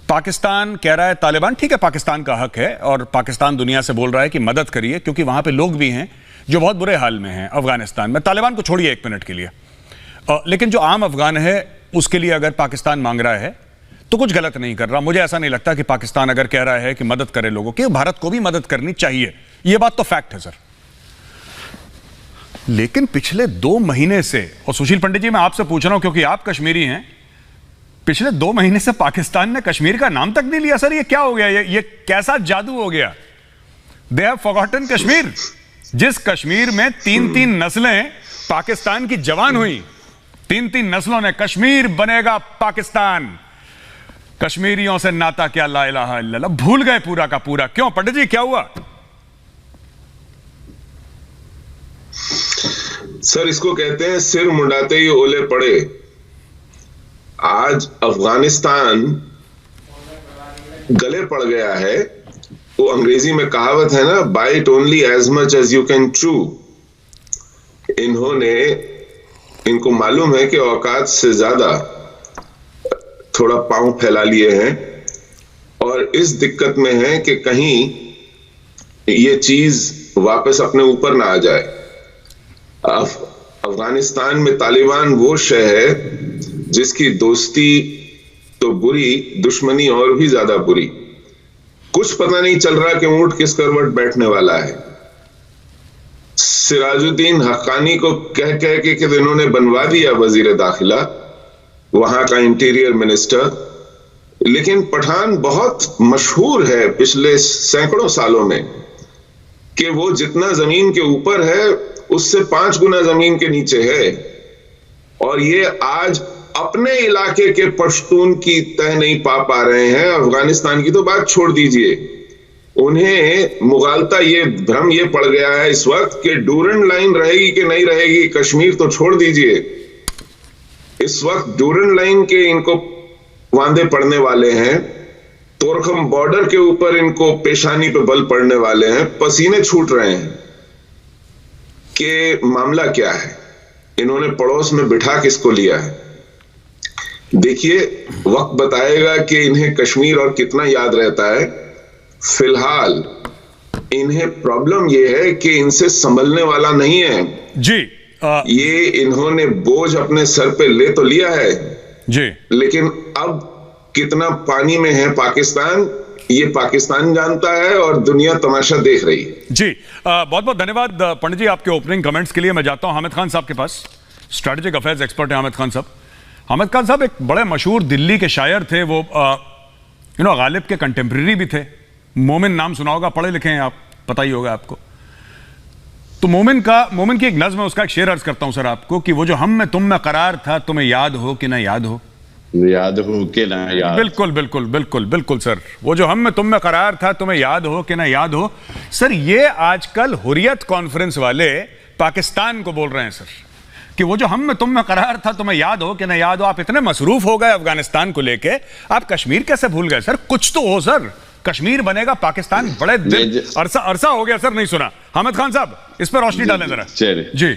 पाकिस्तान कह रहा है तालिबान, ठीक है पाकिस्तान का हक है और पाकिस्तान दुनिया से बोल रहा है कि मदद करिए क्योंकि वहां पे लोग भी हैं जो बहुत बुरे हाल में हैं अफगानिस्तान में। तालिबान को छोड़िए एक मिनट के लिए, लेकिन जो आम अफगान है उसके लिए अगर पाकिस्तान मांग रहा है तो कुछ गलत नहीं कर रहा। मुझे ऐसा नहीं लगता कि पाकिस्तान अगर कह रहा है कि मदद करे लोगों की, भारत को भी मदद करनी चाहिए, यह बात तो फैक्ट है सर। लेकिन पिछले 2 महीने से, और सुशील पंडित जी मैं आपसे पूछ रहा हूं क्योंकि आप कश्मीरी हैं, पिछले 2 महीने से पाकिस्तान ने कश्मीर का नाम तक नहीं लिया सर। ये क्या हो गया? ये कैसा जादू हो गया? They have forgotten Kashmir. जिस कश्मीर में 3-3 नस्लें पाकिस्तान की जवान हुई, 3-3 नस्लों ने कश्मीर बनेगा पाकिस्तान, कश्मीरियों से नाता क्या, ला इलाहा इल्लल्लाह, भूल गए पूरा का पूरा। क्यों पंडित जी, क्या हुआ? सर इसको कहते हैं सिर मुंडाते ही ओले पड़े। आज अफगानिस्तान गले पड़ गया है। वो अंग्रेजी में कहावत है ना, bite only as much as you can chew. इनको मालूम है कि औकात से ज्यादा थोड़ा पांव फैला लिए हैं और इस दिक्कत में है कि कहीं ये चीज वापस अपने ऊपर ना आ जाए। अफगानिस्तान में तालिबान वो शय है जिसकी दोस्ती तो बुरी, दुश्मनी और भी ज्यादा बुरी। कुछ पता नहीं चल रहा कि ऊंट किस करवट बैठने वाला है। सिराजुद्दीन हक्कानी को कह के कि इन्होंने बनवा दिया वजीर दाखिला, वहां का इंटीरियर मिनिस्टर। लेकिन पठान बहुत मशहूर है पिछले सैकड़ों सालों में कि वो जितना जमीन के ऊपर है उससे 5 गुना जमीन के नीचे है। और ये आज अपने इलाके के पश्तून की तह नहीं पा रहे हैं। अफगानिस्तान की तो बात छोड़ दीजिए, उन्हें मुगालता ये भ्रम ये पड़ गया है इस वक्त कि डूरन लाइन रहेगी कि नहीं रहेगी। कश्मीर तो छोड़ दीजिए, इस वक्त डूरन लाइन के इनको वांदे पड़ने वाले हैं। तोरखम बॉर्डर के ऊपर इनको पेशानी पे बल पड़ने वाले हैं। पसीने छूट रहे हैं कि मामला क्या है, इन्होंने पड़ोस में बिठा किसको लिया है। देखिए वक्त बताएगा कि इन्हें कश्मीर और कितना याद रहता है। फिलहाल इन्हें प्रॉब्लम यह है कि इनसे संभलने वाला नहीं है जी। ये इन्होंने बोझ अपने सर पे ले तो लिया है जी, लेकिन अब कितना पानी में है पाकिस्तान, ये पाकिस्तान जानता है और दुनिया तमाशा देख रही है जी। बहुत बहुत धन्यवाद पंडित जी आपके ओपनिंग कमेंट्स के लिए। मैं जाता हूं हामिद खान साहब के पास, स्ट्रेटेजिक अफेयर्स एक्सपर्ट है हामिद खान साहब। हामिद खान साहब एक बड़े मशहूर दिल्ली के शायर थे, वो गालिब के कंटेम्प्रेरी भी थे। मोमिन नाम सुना होगा, पढ़े लिखे हैं आप, पता ही होगा आपको। तो मोमिन की एक नज्म है, उसका एक शेर अर्ज करता हूं सर आपको कि वो जो हम में तुम में करार था, तुम्हें याद हो कि ना याद हो। याद हो कि ना याद। बिल्कुल बिल्कुल बिल्कुल बिल्कुल सर, वो जो हम में तुम में करार था, तुम्हें याद हो कि ना याद हो। सर ये आजकल हुर्रियत कॉन्फ्रेंस वाले पाकिस्तान को बोल रहे हैं सर कि वो जो हम में तुम में करार था, तुम्हें याद हो कि ना याद हो। आप इतने मसरूफ हो गए अफगानिस्तान को लेके, आप कश्मीर कैसे भूल गए सर? कुछ तो हो सर, कश्मीर बनेगा पाकिस्तान, बड़े दिन अरसा हो गया सर नहीं सुना। हामिद खान साहब इस पर रोशनी डालें जरा ji.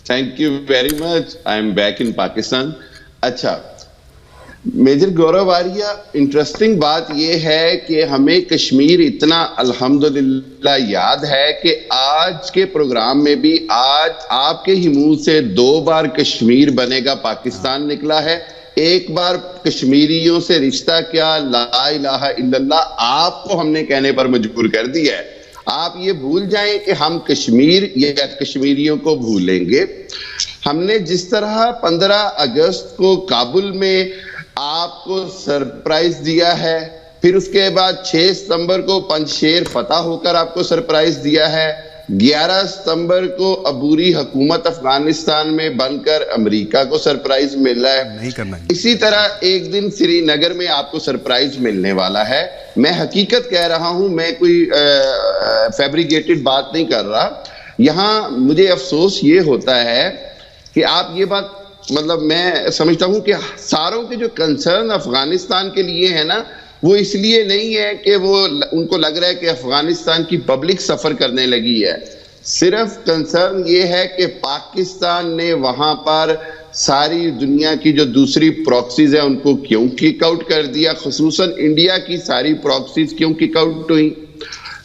Thank you very much. I am back in Pakistan. अच्छा मेजर गौरव आर्या, इंटरेस्टिंग बात यह है कि हमें कश्मीर इतना अल्हम्दुलिल्लाह याद है कि आज के प्रोग्राम में भी आज आपके ही मुंह से 2 बार कश्मीर बनेगा पाकिस्तान निकला है। एक बार कश्मीरियों से रिश्ता क्या, ला इलाहा इल्लल्लाह आपको हमने कहने पर मजबूर कर दिया है। आप ये भूल जाएं कि हम कश्मीर या कश्मीरियों को भूलेंगे। हमने जिस तरह 15 अगस्त को काबुल में आपको सरप्राइज दिया है, फिर उसके बाद 6 सितंबर को पंजशेर फतह होकर आपको सरप्राइज दिया है, 11 सितंबर को अबूरी हुकूमत अफगानिस्तान में बनकर अमेरिका को सरप्राइज मिला है। नहीं करना है। इसी तरह एक दिन श्रीनगर में आपको सरप्राइज मिलने वाला है। मैं हकीकत कह रहा हूं, मैं कोई फैब्रिकेटेड बात नहीं कर रहा। यहां मुझे अफसोस ये होता है कि आप ये बात, मतलब मैं समझता हूं कि सारों के जो कंसर्न अफगानिस्तान के लिए है ना, वो इसलिए नहीं है कि वो उनको लग रहा है कि अफगानिस्तान की पब्लिक सफर करने लगी है। सिर्फ कंसर्न ये है कि पाकिस्तान ने वहां पर सारी दुनिया की जो दूसरी प्रॉक्सीज है उनको क्यों किक आउट कर दिया, खुसूसन इंडिया की सारी प्रॉक्सीज क्यों किक आउट हुई।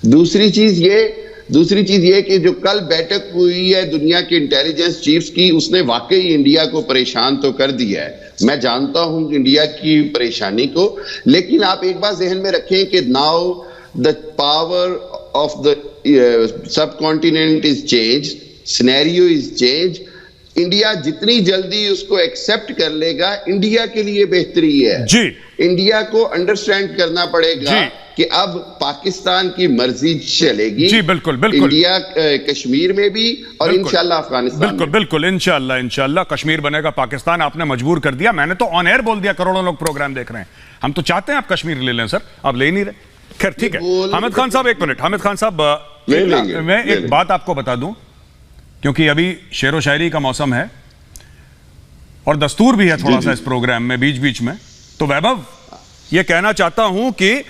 दूसरी चीज ये कि जो कल बैठक हुई है दुनिया के इंटेलिजेंस चीफ्स की, उसने वाकई इंडिया को परेशान तो कर दिया है। मैं जानता हूं इंडिया की परेशानी को, लेकिन आप एक बात ज़हन में रखें कि now the power of the sub continent is change, scenario is change. India जितनी जल्दी उसको एक्सेप्ट कर लेगा इंडिया के लिए बेहतरी है जी। इंडिया को अंडरस्टैंड करना पड़ेगा कि अब पाकिस्तान की मर्जी चलेगी जी। बिल्कुल बिल्कुल, इंडिया कश्मीर में भी और इंशाल्लाह अफगानिस्तान बिल्कुल में। बिल्कुल, इंशाल्लाह कश्मीर बनेगा पाकिस्तान। आपने मजबूर कर दिया, मैंने तो ऑन एयर बोल दिया, करोड़ों लोग प्रोग्राम देख रहे हैं। हम तो चाहते हैं आप कश्मीर ले लें सर, आप ले नहीं रहे। खैर ठीक है। हामिद खान साहब एक मिनट, हामिद खान साहब मैं एक बात आपको बता दूं, क्योंकि अभी शेरो शायरी का मौसम है और दस्तूर भी है थोड़ा सा इस प्रोग्राम में बीच बीच में, तो वैभव ये कहना चाहता हूं कि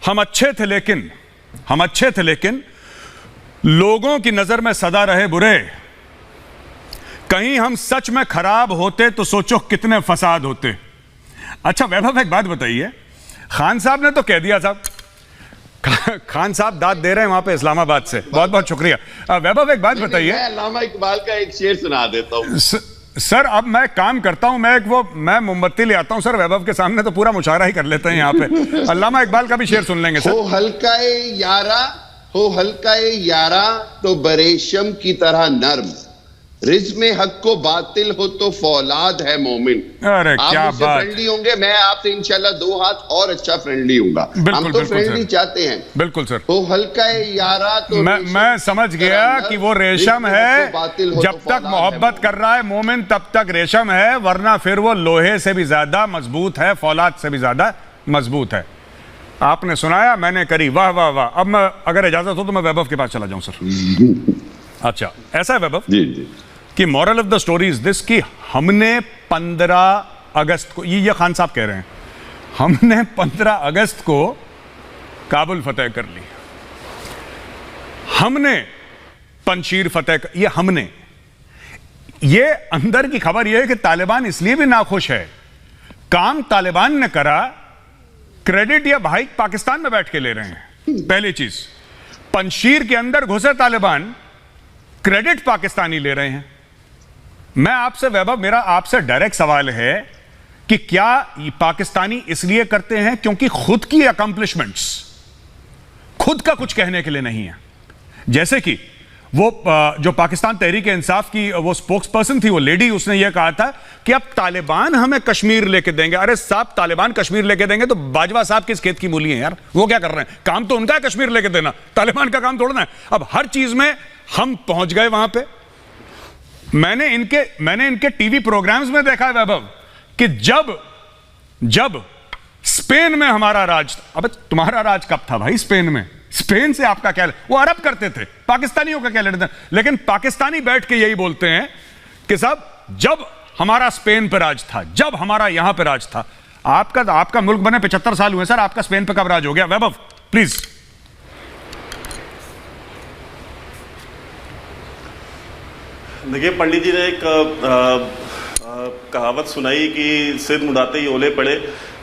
हम अच्छे थे लेकिन लोगों की नजर में सदा रहे बुरे। कहीं हम सच में खराब होते तो सोचो कितने फसाद होते। अच्छा वैभव एक बात बताइए, खान साहब ने तो कह दिया साहब, खान साहब दाद दे रहे हैं वहां पे इस्लामाबाद से, बहुत बहुत शुक्रिया। वैभव एक बात बताइए, अल्लामा इकबाल का एक शेर सुना देता हूं सर। अब मैं काम करता हूं, मैं मोमबत्ती ले आता हूं सर, वैभव के सामने तो पूरा मुशायरा ही कर लेते हैं यहाँ पे। अल्लामा इकबाल का भी शेर सुन लेंगे सर। हो हल्काए यारा तो बरेशम की तरह नर्म, रिज में हक को बातिल हो तो फौलाद है मोमिन। अरे आप क्या मुझसे बात, फ्रेंडली होंगे, मैं आपसे इंशाल्लाह 2 हाथ और अच्छा फ्रेंडली हूंगा। हम तो फ्रेंडली चाहते हैं। बिल्कुल सर। हो हल्काए यारा तो मैं समझ गया कि वो रेशम है, जब तक मोहब्बत कर रहा है मोमिन तब तक रेशम है, वरना फिर वो लोहे से भी ज्यादा मजबूत है, फौलाद से भी ज्यादा मजबूत है। आपने सुनाया, मैंने करी, वाह वाह वाह। अब मैं अगर इजाजत हो तो मैं वैभव के पास चला जाऊं सर। अच्छा ऐसा है वैभव जी जी कि moral of the story is this कि हमने 15 अगस्त को, ये खान साहब कह रहे हैं, हमने 15 अगस्त को काबुल फतेह कर ली, हमने पंशीर फतेह कर, ये अंदर की खबर यह है कि तालिबान इसलिए भी नाखुश है, काम तालिबान ने करा, क्रेडिट या भाई पाकिस्तान में बैठ के ले रहे हैं। पहली चीज, पंशीर के अंदर घुसे तालिबान, क्रेडिट पाकिस्तानी ले रहे हैं। मैं आपसे वैभव, मेरा आपसे डायरेक्ट सवाल है कि क्या पाकिस्तानी इसलिए करते हैं क्योंकि खुद की अकम्प्लिशमेंट्स, खुद का कुछ कहने के लिए नहीं है? जैसे कि वो जो पाकिस्तान तहरीक इंसाफ की वो स्पोक्स पर्सन थी, वो लेडी, उसने ये कहा था कि अब तालिबान हमें कश्मीर लेके देंगे। अरे साहब, तालिबान कश्मीर लेके देंगे तो बाजवा साहब किस खेत की मूली है यार, वो क्या कर रहे हैं? काम तो उनका है कश्मीर लेके देना, तालिबान का काम थोड़ा ना है। अब हर चीज में हम पहुंच गए वहां पे। मैंने इनके टीवी प्रोग्राम्स में देखा है वैभव कि जब स्पेन में हमारा राज, अब तुम्हारा राज कब था भाई स्पेन में? स्पेन से आपका क्या, वो अरब करते थे, पाकिस्तानियों का क्या लेना था? लेकिन पाकिस्तानी बैठ के यही बोलते हैं कि साहब जब हमारा स्पेन पर राज था, जब हमारा यहां पर राज था। आपका मुल्क बने 75 साल हुए सर, आपका स्पेन पर कब राज हो गया? वैभव प्लीज। देखिए, पंडित जी ने एक कहावत सुनाई कि सिर मुड़ाते ही ओले पड़े।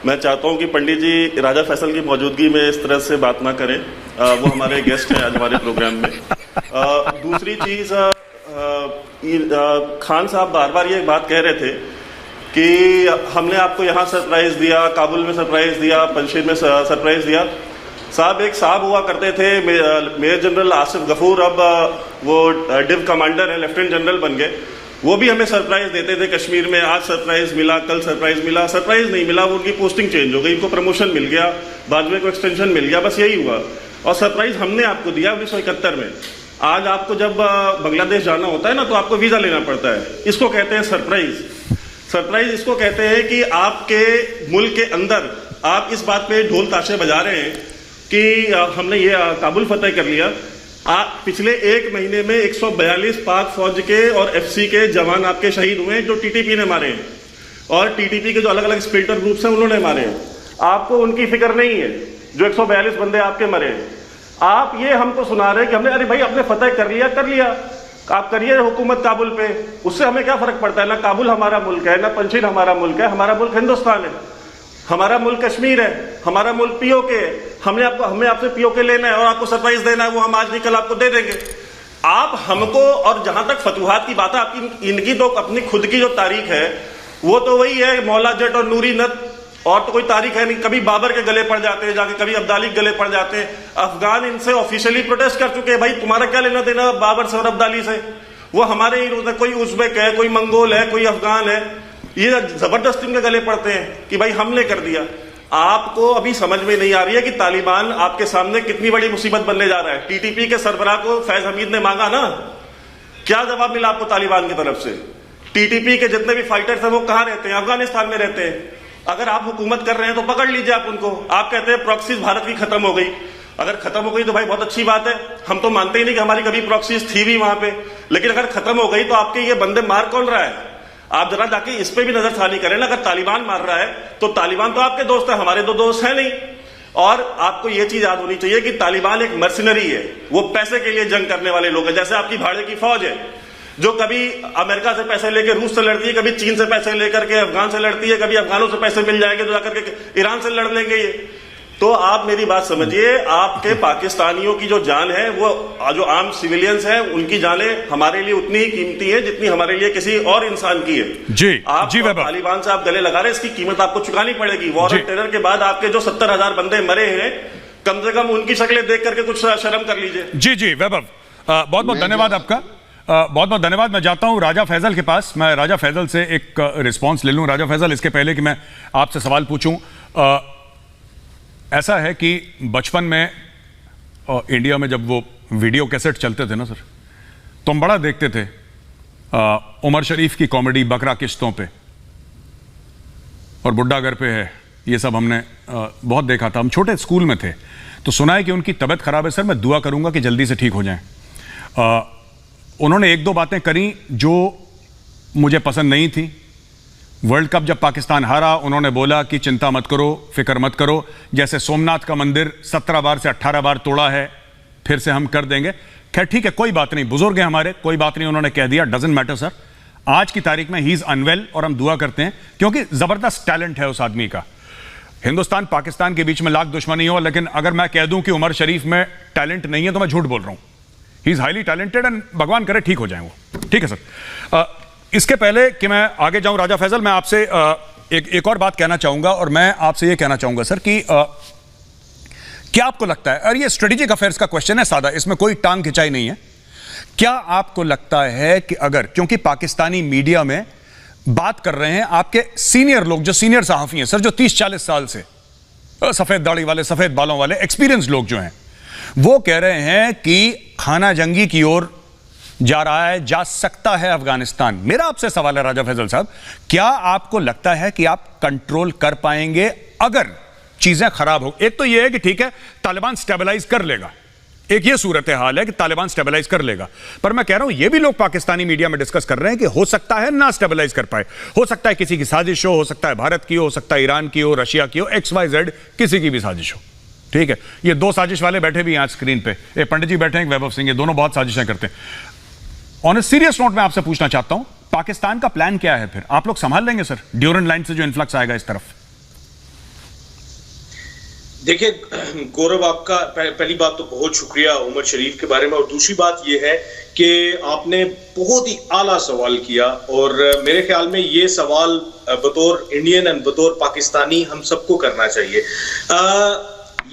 मैं चाहता हूं कि पंडित जी राजा फैसल की मौजूदगी में इस तरह से बात ना करें, वो हमारे गेस्ट हैं आज हमारे प्रोग्राम में। दूसरी चीज, खान साहब बार बार ये बात कह रहे थे कि हमने आपको यहाँ सरप्राइज दिया, काबुल में सरप्राइज दिया, पंजशीर में सरप्राइज दिया। साहब एक साहब हुआ करते थे मेजर जनरल आसिफ गफूर, अब वो डिव कमांडर है, लेफ्टिनेंट जनरल बन गए। वो भी हमें सरप्राइज देते थे कश्मीर में, आज सरप्राइज मिला, कल सरप्राइज मिला, सरप्राइज नहीं मिला, वो उनकी पोस्टिंग चेंज हो गई, इनको प्रमोशन मिल गया, बाद में को एक्सटेंशन मिल गया, बस यही हुआ। और सरप्राइज हमने आपको दिया 1971 में। आज आपको जब बांग्लादेश जाना होता है ना तो आपको वीजा लेना पड़ता है, इसको कहते हैं सरप्राइज। सरप्राइज इसको कहते हैं कि आपके मुल्क के अंदर आप इस बात पे ढोल ताशे बजा रहे हैं कि हमने ये काबुल फतेह कर लिया। पिछले 1 महीने में 142 पाक फौज के और एफसी के जवान आपके शहीद हुए हैं जो टीटीपी ने मारे हैं, और टीटीपी के जो अलग अलग स्प्लिंटर ग्रुप्स हैं उन्होंने मारे हैं। आपको उनकी फिक्र नहीं है जो 142 बंदे आपके मरे हैं। आप ये हमको सुना रहे हैं कि हमने, अरे भाई अपने फतेह कर लिया। आप करिए हुकूमत काबुल पे, उससे हमें क्या फर्क पड़ता है? ना काबुल हमारा मुल्क है, ना पंजशीर हमारा मुल्क है, हमारा मुल्क हिंदुस्तान है, हमारा मुल्क कश्मीर है, हमारा मुल्क पीओके है। हमें आपसे पीओके लेना है और आपको सरप्राइज देना है, वो हम आज नहीं कल आपको दे देंगे। आप हमको, और जहां तक फतूहात की बात है आपकी, इनकी तो अपनी खुद की जो तारीख है वो तो वही है, मौला जट और नूरी नद, और तो कोई तारीख है नहीं। कभी बाबर के गले पड़ जाते हैं जाके, कभी अब्दाली के गले पड़ जाते हैं। अफगान इनसे ऑफिशियली प्रोटेस्ट कर चुके हैं, भाई तुम्हारा क्या लेना देना बाबर से और अब्दाली से, वो हमारे ही, कोई उज़्बेक है, कोई मंगोल है, कोई अफगान है, ये जबरदस्ती उनके गले पड़ते हैं कि भाई हमने कर दिया। आपको अभी समझ में नहीं आ रही है कि तालिबान आपके सामने कितनी बड़ी मुसीबत बनने जा रहा है। टीटीपी के सरबराह को फैज हमीद ने मांगा ना, क्या जवाब मिला आपको तालिबान की तरफ से? टीटीपी के जितने भी फाइटर्स हैं वो कहां रहते हैं? अफगानिस्तान में रहते हैं। अगर आप हुकूमत कर रहे हैं तो पकड़ लीजिए आप उनको। आप कहते हैं प्रॉक्सीज भारत की खत्म हो गई, अगर खत्म हो गई तो भाई बहुत अच्छी बात है, हम तो मानते ही नहीं कि हमारी कभी प्रॉक्सीज थी भी वहां पे, लेकिन अगर खत्म हो गई तो आपके ये बंदे मार कौन रहा है? आप जरा जाके इस पे भी नजरसानी करें ना। अगर तालिबान मार रहा है तो तालिबान तो आपके दोस्त है, हमारे दो दोस्त हैं नहीं। और आपको ये चीज याद होनी चाहिए कि तालिबान एक मर्सिनरी है, वो पैसे के लिए जंग करने वाले लोग हैं। जैसे आपकी भाड़े की फौज है जो कभी अमेरिका से पैसे लेकर रूस से लड़ती है, कभी चीन से पैसे लेकर के अफगान से लड़ती है, कभी अफगानों से पैसे मिल जाएंगे तो जाकर के ईरान से लड़ लेंगे ये। तो आप मेरी बात समझिए, आपके पाकिस्तानियों की जो जान है, वो जो आम सिविलियंस हैं उनकी जानें हमारे लिए उतनी ही कीमती है जितनी हमारे लिए किसी और इंसान की है। जी आप जी तालिबान से आप गले लगा रहे हैं, इसकी कीमत आपको चुकानी पड़ेगी। वॉर ऑफ टेरर के बाद आपके जो 70,000 बंदे मरे हैं, कम से कम उनकी शक्लें देख करके कुछ शर्म कर लीजिए। जी जी वैभव, बहुत बहुत धन्यवाद आपका, बहुत बहुत धन्यवाद। मैं जाता हूं राजा फैजल के पास, मैं राजा फैजल से एक रिस्पांस ले लूं। राजा फैजल, इसके पहले कि मैं आपसे सवाल पूछूं, ऐसा है कि बचपन में इंडिया में जब वो वीडियो कैसेट चलते थे ना सर, तो हम बड़ा देखते थे उमर शरीफ की कॉमेडी बकरा किश्तों पे और बुड्ढा घर पे है, ये सब हमने बहुत देखा था। हम छोटे स्कूल में थे तो सुना है कि उनकी तबीयत खराब है सर, मैं दुआ करूंगा कि जल्दी से ठीक हो जाएं। उन्होंने एक दो बातें करी जो मुझे पसंद नहीं थी। वर्ल्ड कप जब पाकिस्तान हारा, उन्होंने बोला कि चिंता मत करो, फिक्र मत करो, जैसे सोमनाथ का मंदिर 17 बार से 18 बार तोड़ा है, फिर से हम कर देंगे। खैर ठीक है, कोई बात नहीं, बुजुर्ग हैं हमारे, कोई बात नहीं, उन्होंने कह दिया, डजंट मैटर सर। आज की तारीख में ही इज अनवेल और हम दुआ करते हैं क्योंकि जबरदस्त टैलेंट है उस आदमी का। हिंदुस्तान पाकिस्तान के बीच में लाख दुश्मनी हो, लेकिन अगर मैं कह दूं कि उमर शरीफ में टैलेंट नहीं है तो मैं झूठ बोल रहा हूं। He is highly talented and भगवान करे ठीक हो जाए वो। ठीक है सर, इसके पहले कि मैं आगे जाऊं राजा फैजल, मैं आपसे एक और बात कहना चाहूंगा, और मैं आपसे यह कहना चाहूंगा सर कि क्या आपको लगता है, और ये स्ट्रेटेजिक अफेयर्स का क्वेश्चन है सादा, इसमें कोई टांग खिंचाई नहीं है, क्या आपको लगता है कि अगर, क्योंकि पाकिस्तानी मीडिया में बात कर रहे हैं आपके सीनियर लोग, जो सीनियर सहाफी हैं सर, जो 30-40 साल से सफेद दाढ़ी वाले, सफेद बालों वाले एक्सपीरियंस लोग जो हैं, वो कह रहे हैं कि खाना जंगी की ओर जा रहा है, जा सकता है अफगानिस्तान। मेरा आपसे सवाल है राजा फैजल साहब, क्या आपको लगता है कि आप कंट्रोल कर पाएंगे अगर चीजें खराब हो? एक तो यह है कि ठीक है तालिबान स्टेबलाइज कर लेगा, एक ये सूरत हाल है कि तालिबान स्टेबलाइज कर लेगा, पर मैं कह रहा हूं यह भी लोग पाकिस्तानी मीडिया में डिस्कस कर रहे हैं कि हो सकता है ना स्टेबलाइज कर पाए, हो सकता है किसी की साजिश हो सकता है भारत की हो सकता है ईरान की हो, रशिया की हो, XYZ किसी की भी साजिश हो। ठीक है, ये दो साजिश वाले बैठे भी हैं आज स्क्रीन पे, एक पंडित जी बैठे हैं, एक वैभव सिंह, ये दोनों बहुत साजिशें करते हैं। ऑन ए सीरियस नोट मैं आपसे पूछना चाहता हूं, पाकिस्तान का प्लान क्या है? फिर आप लोग संभाल लेंगे सर ड्यूरेंट लाइन से जो इन्फ्लक्स आएगा इस तरफ? देखिए गौरव, आपका पहली बात तो बहुत शुक्रिया उमर शरीफ के बारे में, और दूसरी बात यह है कि आपने बहुत ही आला सवाल किया, और मेरे ख्याल में ये सवाल बतौर इंडियन एंड बतौर पाकिस्तानी हम सबको करना चाहिए।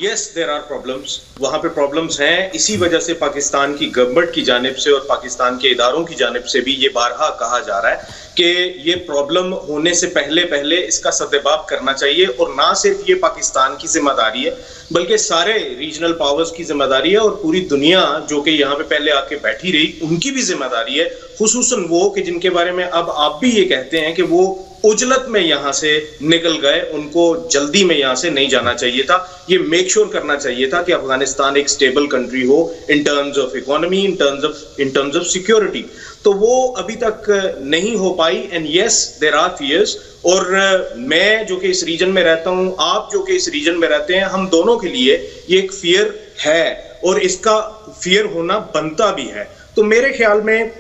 यस देयर आर प्रॉब्लम्स, वहां पे प्रॉब्लम्स हैं, इसी वजह से पाकिस्तान की गवर्नमेंट की जानिब से और पाकिस्तान के इदारों की जानिब से भी ये बारहा कहा जा रहा है कि ये प्रॉब्लम होने से पहले इसका सद्देबाब करना चाहिए, और ना सिर्फ ये पाकिस्तान की जिम्मेदारी है बल्कि सारे रीजनल पावर्स की जिम्मेदारी है, और पूरी दुनिया जो कि यहाँ पे पहले आके बैठी रही उनकी भी जिम्मेदारी है, खुसूसन वो कि जिनके बारे में अब आप भी ये कहते हैं कि वो उजलत में यहां से निकल गए, उनको जल्दी में यहां से नहीं जाना चाहिए था। ये मेक श्योर करना चाहिए था कि अफगानिस्तान एक स्टेबल कंट्री हो in terms of economy, in terms of security, तो वो अभी तक नहीं हो पाई। And yes there are fears, और मैं जो कि इस रीजन में रहता हूं, आप जो कि इस रीजन में रहते हैं, हम दोनों के लिए ये एक फियर है और इसका फियर होना बनता भी है। तो मेरे ख्याल में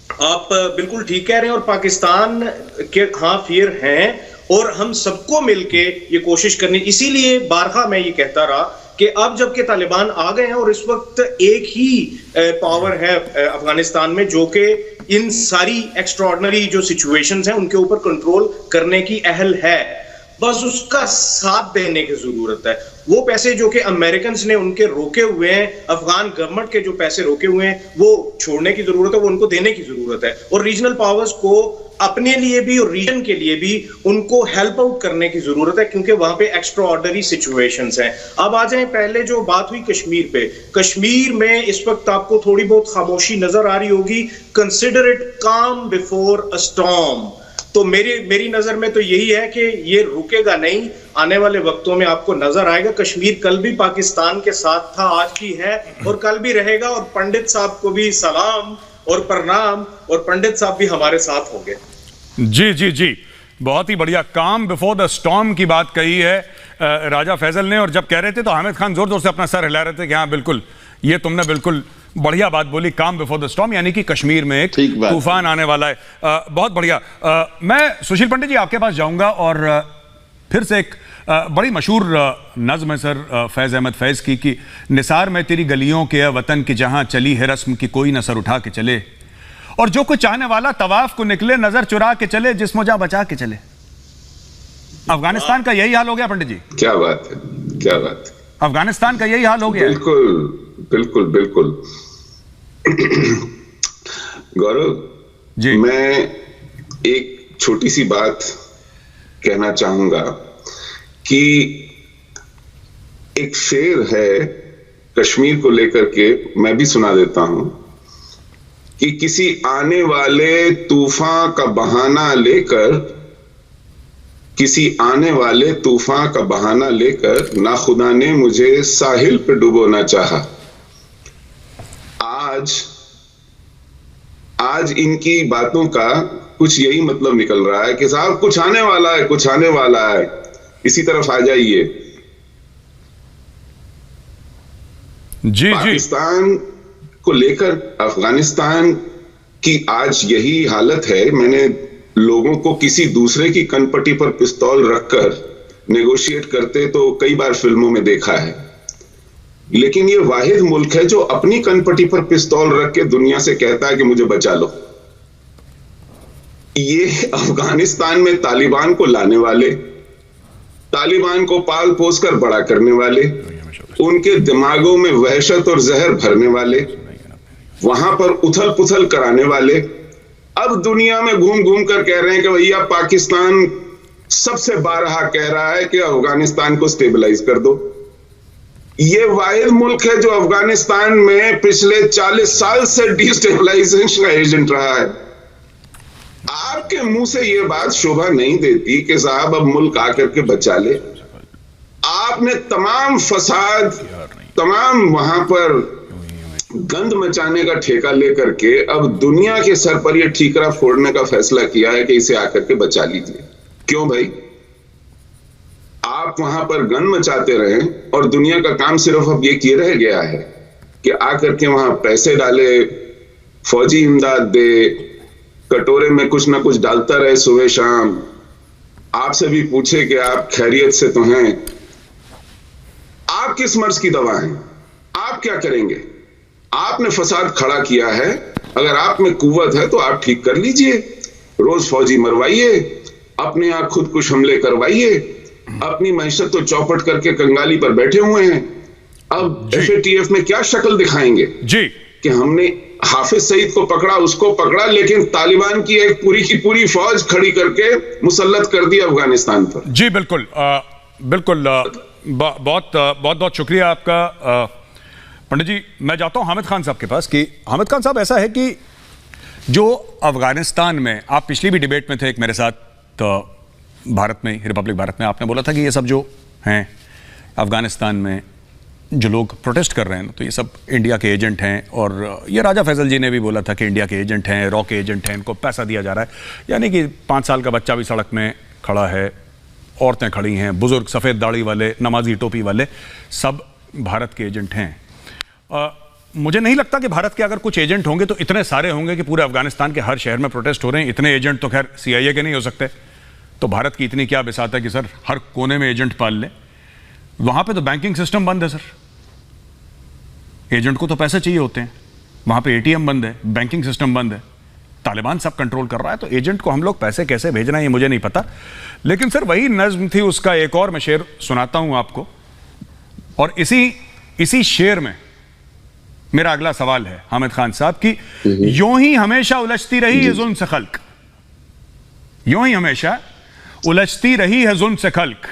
आप बिल्कुल ठीक कह रहे हैं, और पाकिस्तान के हाँ फियर हैं, और हम सबको मिलके ये कोशिश करनी, इसीलिए बारहा मैं ये कहता रहा कि अब जबकि तालिबान आ गए हैं और इस वक्त एक ही पावर है अफगानिस्तान में जो कि इन सारी एक्स्ट्राऑर्डिनरी जो सिचुएशंस हैं उनके ऊपर कंट्रोल करने की अहल है, बस उसका साथ देने की जरूरत है। वो पैसे जो कि अमेरिकन ने उनके रोके हुए हैं, अफगान गवर्नमेंट के जो पैसे रोके हुए हैं, वो छोड़ने की जरूरत है, वो उनको देने की जरूरत है, और रीजनल पावर्स को अपने लिए भी और रीजन के लिए भी उनको हेल्प आउट करने की जरूरत है, क्योंकि वहां पे एक्स्ट्रा ऑर्डनरी सिचुएशंस हैं। अब आ जाएं, पहले जो बात हुई कश्मीर पे, कश्मीर में इस वक्त आपको थोड़ी बहुत खामोशी नजर आ रही होगी। कंसिडर इट काम बिफोर अ स्टॉर्म। तो मेरी नजर में तो यही है कि ये रुकेगा नहीं, आने वाले वक्तों में आपको नजर आएगा। कश्मीर कल भी पाकिस्तान के साथ था, आज भी है और कल भी रहेगा, और पंडित साहब को भी सलाम और प्रणाम, और पंडित साहब भी हमारे साथ होंगे। जी जी जी, बहुत ही बढ़िया। काम बिफोर द स्टॉर्म की बात कही है राजा फैसल ने, और जब कह रहे थे तो हामिद खान जोर जोर से अपना सर हिला रहे थे कि हाँ बिल्कुल, ये तुमने बिल्कुल बढ़िया बात बोली, काम बिफोर द स्टॉर्म, यानी कि कश्मीर में एक तूफान आने वाला है। बहुत बढ़िया। मैं सुशील पंडित जी आपके पास जाऊंगा, और फिर से एक बड़ी मशहूर नज़्म है सर फैज़ अहमद फैज़ की कि निसार में तेरी गलियों के वतन की जहां चली है रस्म की कोई न सर उठा के चले, और जो कुछ चाहने वाला तवाफ को निकले नजर चुरा के चले, जिस्म जा बचा के चले। अफगानिस्तान का यही हाल हो गया पंडित जी। क्या बात है, क्या बात है। अफगानिस्तान का यही हाल हो गया। बिल्कुल बिल्कुल बिल्कुल। गौरव जी, मैं एक छोटी सी बात कहना चाहूंगा कि एक शेर है कश्मीर को लेकर के, मैं भी सुना देता हूं कि किसी आने वाले तूफान का बहाना लेकर, किसी आने वाले तूफान का बहाना लेकर ना खुदा ने मुझे साहिल पे डुबोना चाहा। आज इनकी बातों का कुछ यही मतलब निकल रहा है कि साहब कुछ आने वाला है, कुछ आने वाला है, इसी तरफ आ जाइए। जी पाकिस्तान को लेकर अफगानिस्तान की आज यही हालत है। मैंने लोगों को किसी दूसरे की कनपट्टी पर पिस्तौल रखकर नेगोशिएट करते तो कई बार फिल्मों में देखा है, लेकिन ये वाहिद मुल्क है जो अपनी कनपट्टी पर पिस्तौल रख के दुनिया से कहता है कि मुझे बचा लो। ये अफगानिस्तान में तालिबान को लाने वाले, तालिबान को पाल पोस कर बड़ा करने वाले, उनके दिमागों में वहशत और जहर भरने वाले, वहां पर उथल पुथल कराने वाले, अब दुनिया में घूम घूम कर कह रहे हैं कि भैया पाकिस्तान सबसे बारहा कह रहा है कि अफगानिस्तान को स्टेबलाइज कर दो। ये वाहिद मुल्क है जो अफगानिस्तान में पिछले 40 साल से डिस्टेबलाइजेशन का एजेंट रहा है। आपके मुंह से यह बात शोभा नहीं देती कि साहब अब मुल्क आकर के बचा ले। आपने तमाम फसाद, तमाम वहां पर गंद मचाने का ठेका लेकर के अब दुनिया के सर पर यह ठीकरा फोड़ने का फैसला किया है कि इसे आकर के बचा लीजिए। क्यों भाई? आप वहां पर गंद मचाते रहे और दुनिया का काम सिर्फ अब ये किए रह गया है कि आकर के वहां पैसे डाले, फौजी इमदाद दे, कटोरे में कुछ ना कुछ डालता रहे सुबह शाम, आपसे भी पूछे कि आप खैरियत से तो हैं। आप किस मर्ज की दवा हैं? आप क्या करेंगे? आपने फसाद खड़ा किया है, अगर आप में कुव्वत है तो आप ठीक कर लीजिए। रोज फौजी मरवाइए, अपने आप खुद कुछ हमले करवाइए, अपनी मैशत तो चौपट करके कंगाली पर बैठे हुए हैं। अब FATF में क्या शक्ल दिखाएंगे जी कि हमने हाफिज सईद को पकड़ा, उसको पकड़ा, लेकिन तालिबान की एक पूरी की पूरी फौज खड़ी करके मुसल्लत कर दी अफगानिस्तान पर। जी बिल्कुल बिल्कुल। बहुत बहुत शुक्रिया आपका पंडित जी। मैं जाता हूं हामिद खान साहब के पास कि हामिद खान साहब, ऐसा है कि जो अफगानिस्तान में, आप पिछली भी डिबेट में थे एक मेरे साथ, तो भारत में, रिपब्लिक भारत में, आपने बोला था कि ये सब जो हैं अफगानिस्तान में जो लोग प्रोटेस्ट कर रहे हैं तो ये सब इंडिया के एजेंट हैं, और ये राजा फैसल जी ने भी बोला था कि इंडिया के एजेंट हैं, रॉ के एजेंट हैं, इनको पैसा दिया जा रहा है। यानी कि 5 साल का बच्चा भी सड़क में खड़ा है, औरतें खड़ी हैं, बुजुर्ग, सफ़ेद दाढ़ी वाले, नमाजी टोपी वाले, सब भारत के एजेंट हैं। मुझे नहीं लगता कि भारत के अगर कुछ एजेंट होंगे तो इतने सारे होंगे कि पूरे अफगानिस्तान के हर शहर में प्रोटेस्ट हो रहे हैं। इतने एजेंट तो खैर CIA के नहीं हो सकते। तो भारत की इतनी क्या बिसात है कि सर हर कोने में एजेंट पाल ले। वहां पे तो बैंकिंग सिस्टम बंद है सर, एजेंट को तो पैसे चाहिए होते हैं। वहां पे ATM बंद है, बैंकिंग सिस्टम बंद है, तालिबान सब कंट्रोल कर रहा है। तो एजेंट को हम लोग पैसे कैसे भेजना है ये मुझे नहीं पता। लेकिन सर वही नज्म थी, उसका एक और मैं शेर सुनाता हूं आपको। और इसी शेर में मेरा अगला सवाल है हामिद खान साहब की, यूं ही हमेशा उलझती रही है जुल्म से खल्क, यूं ही हमेशा उलझती रही है जुल्म से खल्क,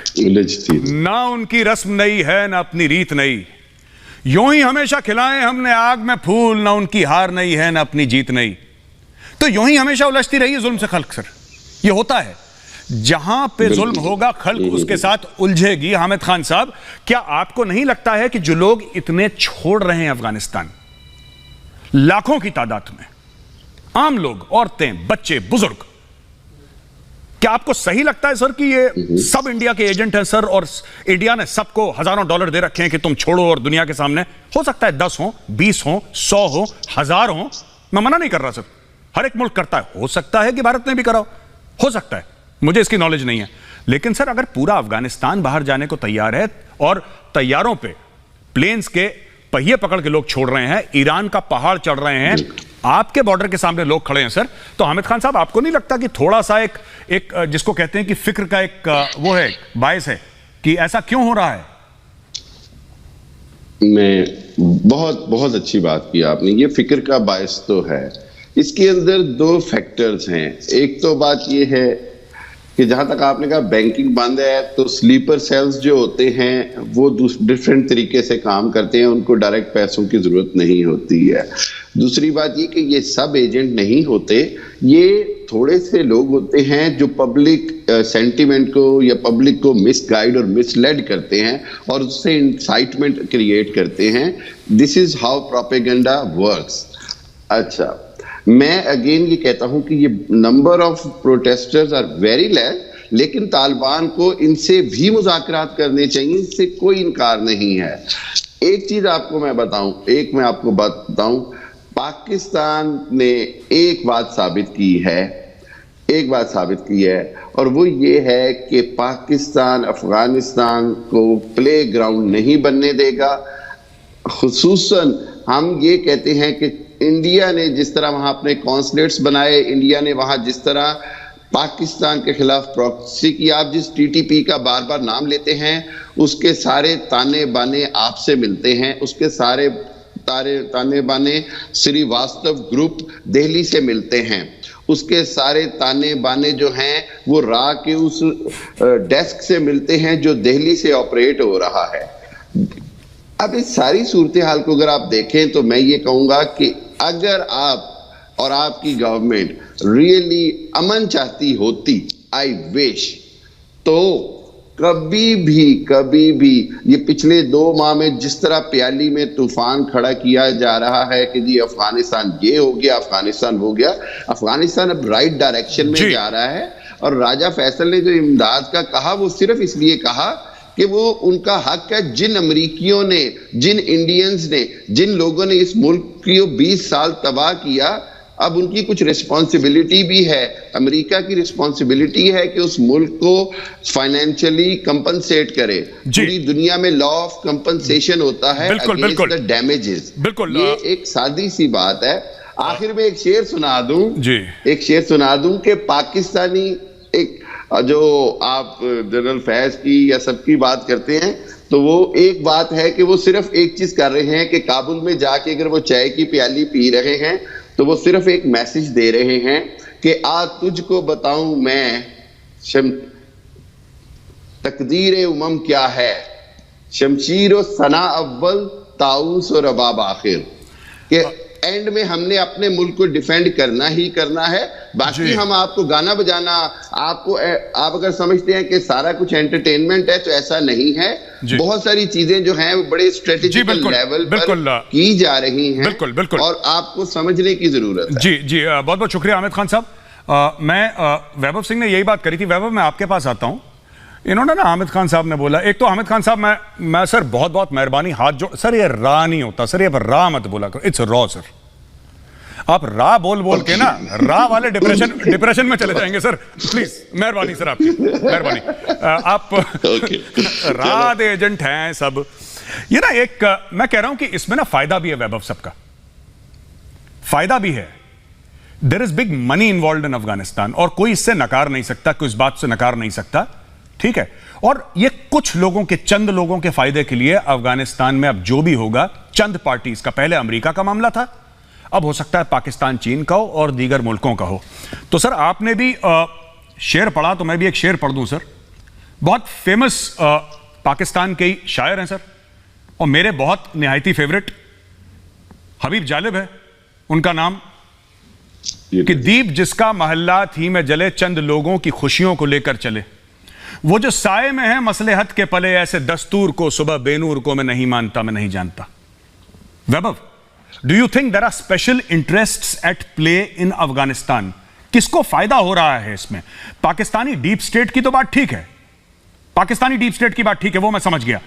ना उनकी रस्म नई है ना अपनी रीत नई, यूं ही हमेशा खिलाएं हमने आग में फूल, ना उनकी हार नई है ना अपनी जीत नई। तो यूं ही हमेशा उलझती रही है जुल्म से खल्क। सर ये होता है, जहां पे जुल्म होगा खल्क उसके साथ उलझेगी। हामिद खान साहब, क्या आपको नहीं लगता है कि जो लोग इतने छोड़ रहे हैं अफगानिस्तान, लाखों की तादाद में, आम लोग, औरतें, बच्चे, बुजुर्ग, क्या आपको सही लगता है सर कि ये सब इंडिया के एजेंट हैं सर, और इंडिया ने सबको हजारों डॉलर दे रखे हैं कि तुम छोड़ो, और दुनिया के सामने हो सकता है 10 हो, 20 हो, 100 हो, 1000 हो, मैं मना नहीं कर रहा सर, हर एक मुल्क करता है, हो सकता है कि भारत ने भी करा हो सकता है, मुझे इसकी नॉलेज नहीं है। लेकिन सर अगर पूरा अफगानिस्तान बाहर जाने को तैयार है और तैयारों पे प्लेन्स के पहिए पकड़ के लोग छोड़ रहे हैं, ईरान का पहाड़ चढ़ रहे हैं, आपके बॉर्डर के सामने लोग खड़े हैं सर, तो हामिद खान साहब आपको नहीं लगता कि थोड़ा सा एक जिसको कहते हैं कि फिक्र का एक वो है, बायस है कि ऐसा क्यों हो रहा है? मैं बहुत अच्छी बात की आपने, ये फिक्र का बायस तो है। इसके अंदर 2 फैक्टर्स हैं। एक तो बात ये है कि जहां तक आपने कहा बैंकिंग बंद है, तो स्लीपर सेल्स जो होते हैं वो डिफरेंट तरीके से काम करते हैं, उनको डायरेक्ट पैसों की जरूरत नहीं होती है। दूसरी बात ये कि ये सब एजेंट नहीं होते, ये थोड़े से लोग होते हैं जो पब्लिक सेंटिमेंट को या पब्लिक को मिसगाइड और मिसलेड करते हैं और उससे इंसाइटमेंट क्रिएट करते हैं। This is how propaganda works. अच्छा, मैं अगेन ये कहता हूं कि ये number of protesters are very less, लेकिन तालिबान को इनसे भी मुज़ाकरात करने चाहिए, इससे कोई इनकार नहीं है। एक चीज आपको मैं बताऊं, मैं आपको बात बताऊं, पाकिस्तान ने एक बात साबित की है, और वो ये है कि पाकिस्तान अफगानिस्तान को प्ले ग्राउंड नहीं बनने देगा। खुसूसन हम ये कहते हैं कि इंडिया ने जिस तरह वहां अपने कॉन्सुलेट्स बनाए, इंडिया ने वहां जिस तरह पाकिस्तान के खिलाफ प्रॉक्सी की, आप जिस TTP का बार बार नाम लेते हैं उसके सारे ताने बाने आपसे मिलते हैं, उसके सारे ताने बाने श्रीवास्तव ग्रुप दिल्ली से मिलते हैं, उसके सारे ताने बाने जो हैं वो रा के उस डेस्क से मिलते हैं जो दिल्ली से ऑपरेट हो रहा है। अब इस सारी सूरत हाल को अगर आप देखें तो मैं ये कहूंगा कि अगर आप और आपकी गवर्नमेंट रियली अमन चाहती होती, आई विश, तो कभी भी ये पिछले 2 माह में जिस तरह प्याली में तूफान खड़ा किया जा रहा है कि जी अफगानिस्तान ये हो गया, अफगानिस्तान हो गया, अफगानिस्तान अब राइट डायरेक्शन में जा रहा है। और राजा फैसल ने जो इमदाद का कहा वो सिर्फ इसलिए कहा कि वो उनका हक है। जिन अमरीकियों ने, जिन इंडियंस ने, जिन लोगों ने इस मुल्क को 20 साल तबाह किया, अब उनकी कुछ रिस्पॉन्सिबिलिटी भी है। अमेरिका की रिस्पॉन्सिबिलिटी है कि उस मुल्क को फाइनेंशियली कंपनसेट करे। पूरी दुनिया में लॉ ऑफ कंपनसेशन होता है अगेंस्ट द डैमेजेस। ये एक सादी सी बात है। आखिर में एक शेर सुना दूं कि पाकिस्तानी, एक जो आप जनरल फैज की या सबकी बात करते हैं, तो वो एक बात है कि वो सिर्फ एक चीज कर रहे हैं कि काबुल में जाके अगर वो चाय की प्याली पी रहे हैं तो वो सिर्फ एक मैसेज दे रहे हैं कि आज तुझको बताऊं मैं तकदीर उमम क्या है, शमशीर और सना अव्वल, ताऊस और रबाब आखिर, के एंड में हमने अपने मुल्क को डिफेंड करना ही करना है। बाकी हम आपको गाना बजाना, आप अगर समझते हैं कि सारा कुछ एंटरटेनमेंट है तो ऐसा नहीं है। बहुत सारी चीजें जो हैं वो बड़े स्ट्रेटेजिकल लेवल पर की जा रही हैं, और आपको समझने की जरूरत है। जी बहुत बहुत शुक्रिया हामिद खान साहब। मैं वैभव सिंह ने यही बात करी थी। वैभव, मैं आपके पास आता हूं। इन्होंने ना हामिद खान साहब ने बोला, एक तो हामिद खान साहब मैं सर बहुत बहुत मेहरबानी हाथ जोड़, सर ये रा नहीं होता सर, ये रा मत बोला करो, इट्स रॉ सर। आप रा बोल बोल के ना रा वाले डिप्रेशन में चले जाएंगे सर, प्लीज मेहरबानी सर आपकी, मेहरबानी। आप रात एजेंट हैं सब। ये ना एक मैं कह रहा हूं कि इसमें ना फायदा भी है वैभव, सबका फायदा भी है। There is big money involve in Afghanistan और कोई इससे नकार नहीं सकता, कोई इस बात से नकार नहीं सकता, ठीक है। और ये कुछ लोगों के, चंद लोगों के फायदे के लिए अफगानिस्तान में अब जो भी होगा, चंद पार्टीज का, पहले अमेरिका का मामला था, अब हो सकता है पाकिस्तान, चीन का हो और दीगर मुल्कों का हो। तो सर आपने भी शेर पढ़ा तो मैं भी एक शेर पढ़ दूं सर। बहुत फेमस पाकिस्तान के ही शायर हैं सर, और मेरे बहुत निहायती फेवरेट हबीब जालिब है उनका नाम, कि दीप जिसका महल्ला थी में जले, चंद लोगों की खुशियों को लेकर चले, वो जो साए में है मसलहत के पले, ऐसे दस्तूर को सुबह बेनूर को मैं नहीं मानता, मैं नहीं जानता। Vaibhav, do you think there are special interests at play in Afghanistan? किसको फायदा हो रहा है इसमें? पाकिस्तानी डीप स्टेट की तो बात ठीक है, पाकिस्तानी डीप स्टेट की बात ठीक है, वो मैं समझ गया,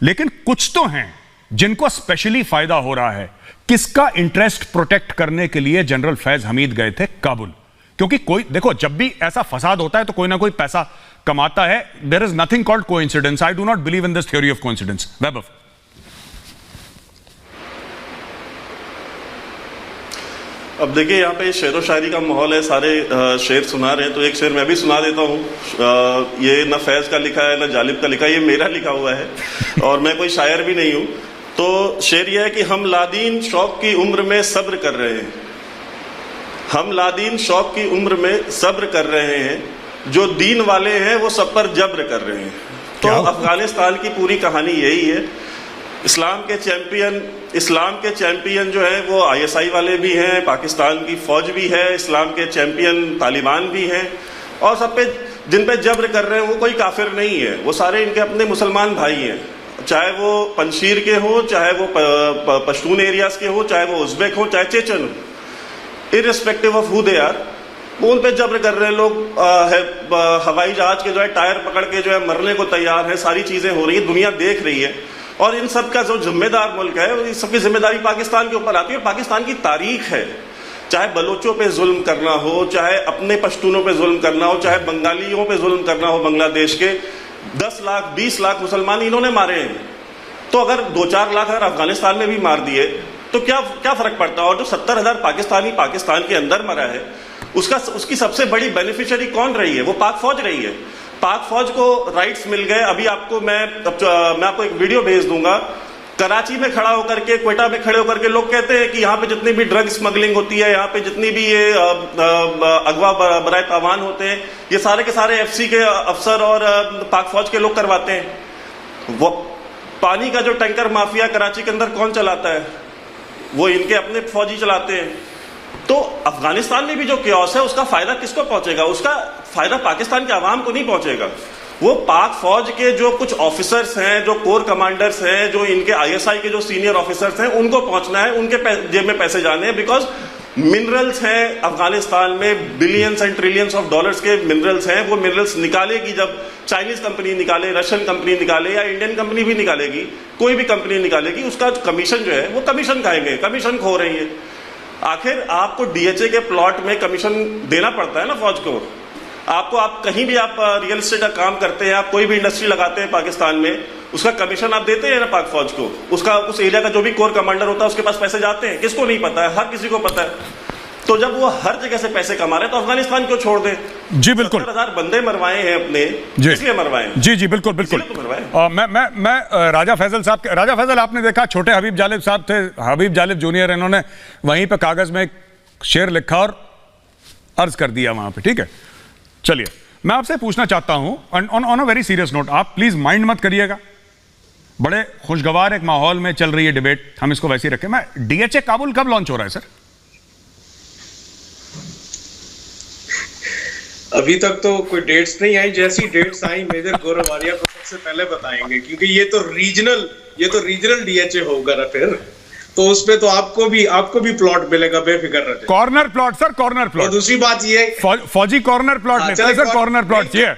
लेकिन कुछ तो हैं जिनको स्पेशली फायदा हो रहा है। किसका इंटरेस्ट प्रोटेक्ट करने के लिए जनरल फैज हमीद गए थे काबुल? क्योंकि कोई, देखो जब भी ऐसा फसाद होता है तो कोई ना कोई पैसा कमाता है। There is nothing called coincidence, I do not believe in this theory of coincidence. Vaibhav, अब देखिए यहाँ पे शेर व शायरी का माहौल है, सारे शेर सुना रहे हैं, तो एक शेर मैं भी सुना देता हूँ। ये ना फैज का लिखा है ना जालिब का लिखा है, ये मेरा लिखा हुआ है और मैं कोई शायर भी नहीं हूँ। तो शेर यह है कि हम लादीन शौक की उम्र में सब्र कर रहे हैं, हम लादीन शौक की उम्र में सब्र कर रहे हैं, जो दीन वाले हैं वो सब पर जब्र कर रहे हैं। तो अफगानिस्तान की पूरी कहानी यही है। इस्लाम के चैंपियन जो है वो ISI वाले भी हैं, पाकिस्तान की फौज भी है, इस्लाम के चैंपियन तालिबान भी हैं, और सब पे जिन पे जब्र कर रहे हैं वो कोई काफिर नहीं है, वो सारे इनके अपने मुसलमान भाई हैं, चाहे वो पंशीर के हो, चाहे वो पश्तून एरियाज के हो, चाहे वो उज़्बेक हो, चाहे चेचन हो, irrespective of who they are, वो उन पे जब्र कर रहे हैं। लोग हवाई जहाज के जो है टायर पकड़ के जो है मरने को तैयार है, सारी चीजें हो रही है, दुनिया देख रही है, और इन सब का जो जिम्मेदार मुल्क है, इन सबकी जिम्मेदारी पाकिस्तान के ऊपर आती है। पाकिस्तान की तारीख है, चाहे बलोचों पे जुल्म करना हो, चाहे अपने पश्तूनों पे जुल्म करना हो, चाहे बंगालियों पे जुल्म करना हो, बांग्लादेश के 10 लाख 20 लाख मुसलमान इन्होंने मारे हैं। तो अगर 2-4 लाख अगर अफगानिस्तान में भी मार दिए तो क्या फर्क पड़ता है? और जो 70,000 पाकिस्तानी पाकिस्तान के अंदर मरा है, उसकी सबसे बड़ी बेनिफिशियरी कौन रही है? वो पाक फौज रही है। पाक फौज को राइट्स मिल गए। अभी आपको मैं आपको एक वीडियो भेज दूंगा, कराची में खड़ा होकर के, क्वेटा में खड़े होकर के लोग कहते हैं कि यहाँ पे जितनी भी ड्रग स्मगलिंग होती है, यहाँ पे जितनी भी ये अगवा बराए तावान होते हैं, ये सारे के सारे FC के अफसर और पाक फौज के लोग करवाते हैं। वो पानी का जो टैंकर माफिया कराची के अंदर कौन चलाता है? वो इनके अपने फौजी चलाते हैं। तो अफगानिस्तान में भी जो क्योस है, उसका फायदा किसको पहुंचेगा? उसका फायदा पाकिस्तान के आवाम को नहीं पहुंचेगा। वो पाक फौज के जो कुछ ऑफिसर्स हैं, जो कोर कमांडर्स हैं, जो इनके ISI के जो सीनियर ऑफिसर्स हैं, उनको पहुंचना है, उनके जेब में पैसे जाने हैं। बिकॉज मिनरल्स हैं अफगानिस्तान में, billions and trillions of dollars के मिनरल्स हैं। वो मिनरल्स निकालेगी जब चाइनीज कंपनी निकाले, रशियन कंपनी निकाले, या इंडियन कंपनी भी निकालेगी, कोई भी कंपनी निकालेगी, उसका कमीशन जो है वो कमीशन खाएंगे, कमीशन खो रही है। आखिर आपको DHA के प्लॉट में कमीशन देना पड़ता है ना फौज को। आप कहीं भी आप रियल एस्टेट का काम करते हैं, आप कोई भी इंडस्ट्री लगाते हैं पाकिस्तान में, उसका कमीशन आप देते हैं ना पाक फौज को। उसका उस एरिया का जो भी कोर कमांडर होता है उसके पास पैसे जाते हैं। किसको नहीं पता है? हर किसी को पता है। तो जब वो हर जगह से पैसे कमा रहे हैं तो अफगानिस्तान क्यों छोड़ दे? जी बिल्कुल। 70,000 बंदे मरवाए हैं अपने, इसलिए मरवाए। जी बिल्कुल बिल्कुल। मैं राजा फैजल आपने देखा, छोटे हबीब जालिब साहब थे, हबीब जालिब जूनियर, इन्होंने वहीं पे कागज में एक शेर लिखा और अर्ज कर दिया वहां पे, ठीक है। चलिए मैं आपसे पूछना चाहता हूं on a very serious note, आप प्लीज माइंड मत करिएगा, बड़े खुशगवार एक माहौल में चल रही है डिबेट, हम इसको वैसे ही रखें। मैं DHA काबुल कब लॉन्च हो रहा है सर? अभी तक तो कोई डेट्स नहीं आई, जैसी डेट्स आई मेजर गौरव आर्या को सबसे पहले बताएंगे, क्योंकि ये तो रीजनल DHA होगा ना फिर, तो उसपे तो आपको भी प्लॉट मिलेगा, बेफिक्र रहे। Corner plot sir, corner plot. और दूसरी बात ये फौजी कॉर्नर प्लॉट लेते हैं सर, कॉर्नर प्लॉट चाहिए।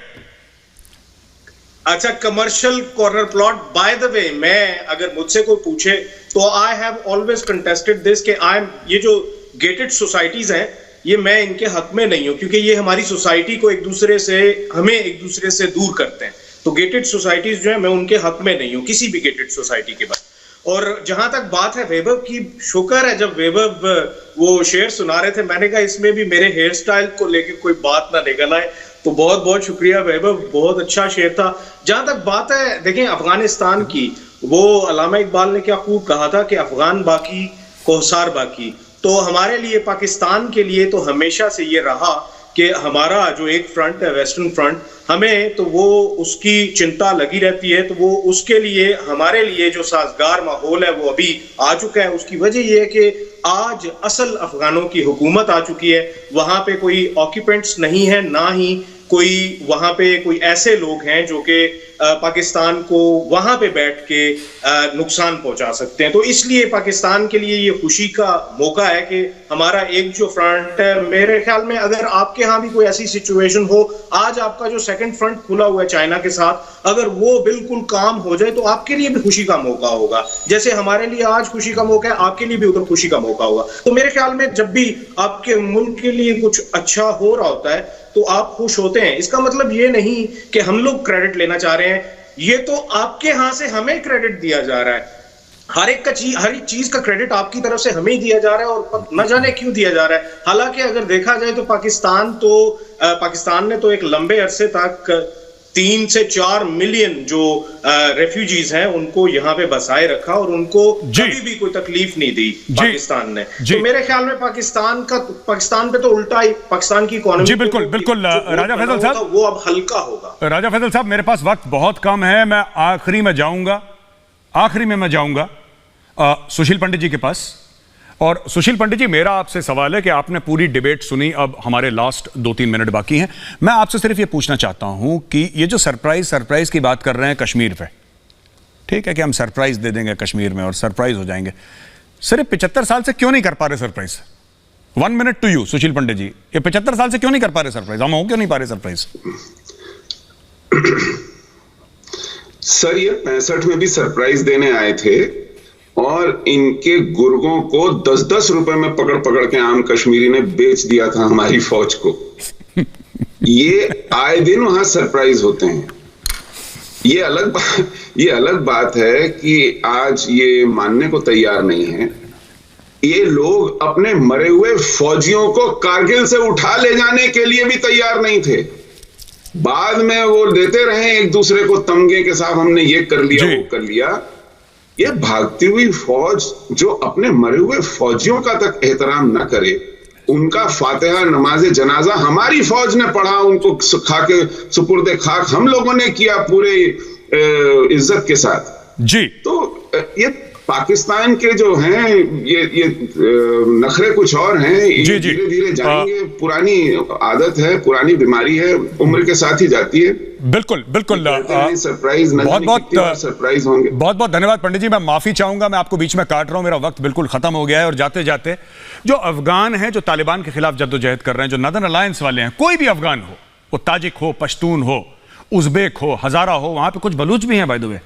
अच्छा, commercial corner plot, by the way, मैं अगर मुझसे कोई पूछे तो I have always contested this कि ये जो गेटेड सोसाइटीज हैं, ये मैं इनके हक में नहीं हूं, क्योंकि ये हमारी सोसाइटी को हमें एक दूसरे से दूर करते हैं। तो गेटेड सोसाइटीज जो है, मैं उनके हक में नहीं हूं, किसी भी गेटेड सोसाइटी के बाद। और जहां तक बात है वैभव की, शुक्र है जब वैभव वो शेर सुना रहे थे, मैंने कहा इसमें भी मेरे हेयर स्टाइल को लेकर कोई बात ना निकल आए, तो बहुत बहुत शुक्रिया वैभव, बहुत अच्छा शेर था। जहां तक बात है, देखें अफगानिस्तान की, वो अल्लामा इकबाल ने क्या खूब कहा था कि अफगान बाकी कोहसार बाकी। तो हमारे लिए, पाकिस्तान के लिए तो हमेशा से ये रहा कि हमारा जो एक फ्रंट है, वेस्टर्न फ्रंट, हमें तो वो उसकी चिंता लगी रहती है। तो वो उसके लिए, हमारे लिए जो साजगार माहौल है वो अभी आ चुका है। उसकी वजह ये है कि आज असल अफगानों की हुकूमत आ चुकी है, वहां पे कोई ऑक्यूपेंट्स नहीं है, ना ही कोई वहां पे कोई ऐसे लोग हैं जो कि पाकिस्तान को वहां पे बैठ के नुकसान पहुंचा सकते हैं। तो इसलिए पाकिस्तान के लिए ये खुशी का मौका है कि हमारा एक जो फ्रंट है, मेरे ख्याल में अगर आपके यहाँ भी कोई ऐसी सिचुएशन हो, आज आपका जो सेकंड फ्रंट खुला हुआ है चाइना के साथ, अगर वो बिल्कुल काम हो जाए तो आपके लिए भी खुशी का मौका होगा। जैसे हमारे लिए आज खुशी का मौका है, आपके लिए भी उधर खुशी का मौका होगा। तो मेरे ख्याल में जब भी आपके मुल्क के लिए कुछ अच्छा हो रहा होता है तो आप खुश होते हैं। इसका मतलब ये नहीं कि हम लोग क्रेडिट लेना चाह रहे हैं, ये तो आपके यहां से हमें क्रेडिट दिया जा रहा है। हर एक चीज का क्रेडिट आपकी तरफ से हमें ही दिया जा रहा है, और न जाने क्यों दिया जा रहा है। हालांकि अगर देखा जाए तो पाकिस्तान ने तो एक लंबे अरसे तक 3 से 4 मिलियन जो रेफ्यूजीज हैं उनको यहाँ पे बसाए रखा, और उनको कभी भी कोई तकलीफ नहीं दी पाकिस्तान ने। तो मेरे ख्याल में पाकिस्तान पे तो उल्टा ही, पाकिस्तान की इकोनॉमी, जी बिल्कुल बिल्कुल। राजा फैसल साहब, वो अब हल्का होगा। राजा फैसल साहब, मेरे पास वक्त बहुत कम है, मैं आखिरी में जाऊंगा सुशील पंडित जी के पास। और सुशील पंडित जी, मेरा आपसे सवाल है कि आपने पूरी डिबेट सुनी, अब हमारे लास्ट 2-3 मिनट बाकी हैं। मैं आपसे सिर्फ ये पूछना चाहता हूं कि ये जो सरप्राइज की बात कर रहे हैं कश्मीर पे, ठीक है कि हम सरप्राइज दे देंगे कश्मीर में और सरप्राइज हो जाएंगे, सिर्फ 75 साल से क्यों नहीं कर पा रहे सरप्राइज? 1 मिनट टू यू सुशील पंडित जी, ये 75 साल से क्यों नहीं कर पा रहे सरप्राइज? हम हो क्यों नहीं पा रहे सरप्राइज? सर, ये 65 में भी सरप्राइज देने आए थे और इनके गुर्गों को 10-10 रुपए में पकड़ पकड़ के आम कश्मीरी ने बेच दिया था हमारी फौज को। ये आए दिन वहां सरप्राइज होते हैं। ये अलग बात है कि आज ये मानने को तैयार नहीं है। ये लोग अपने मरे हुए फौजियों को कारगिल से उठा ले जाने के लिए भी तैयार नहीं थे। बाद में वो देते रहे एक दूसरे को तमगे के साथ, हमने ये कर लिया, वो कर लिया। ये भागती हुई फौज जो अपने मरे हुए फौजियों का तक एहतराम न करे, उनका फातिहा नमाज जनाजा हमारी फौज ने पढ़ा, उनको खाके सुपुर्दे खाक हम लोगों ने किया पूरे इज्जत के साथ जी। तो ये पाकिस्तान के जो हैं ये नखरे कुछ और हैं, ये धीरे धीरे जाएंगे। पुरानी आदत है, पुरानी बीमारी है, उम्र के साथ ही जाती है। बिल्कुल बिल्कुल। सरप्राइज सरप्राइज होंगे। बहुत बहुत धन्यवाद पंडित जी, मैं माफी चाहूंगा, मैं आपको बीच में काट रहा हूं, मेरा वक्त बिल्कुल खत्म हो गया है। और जाते जाते जो अफगान हैं, जो तालिबान के खिलाफ जद्दोजहद कर रहे हैं, जो नदर्न अलायंस वाले हैं, कोई भी अफगान हो, वो ताजिक हो, पश्तून हो, उज़्बेक हो, हजारा हो, वहां पे कुछ बलूच भी हैं बाय द वे,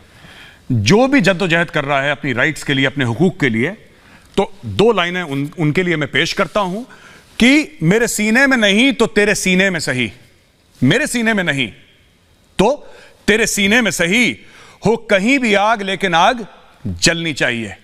जो भी जद्दोजहद कर रहा है अपनी राइट्स के लिए, अपने हुकूक के लिए, तो 2 लाइनें उनके लिए मैं पेश करता हूं कि मेरे सीने में नहीं तो तेरे सीने में सही, मेरे सीने में नहीं तो तेरे सीने में सही हो कहीं भी आग, लेकिन आग जलनी चाहिए।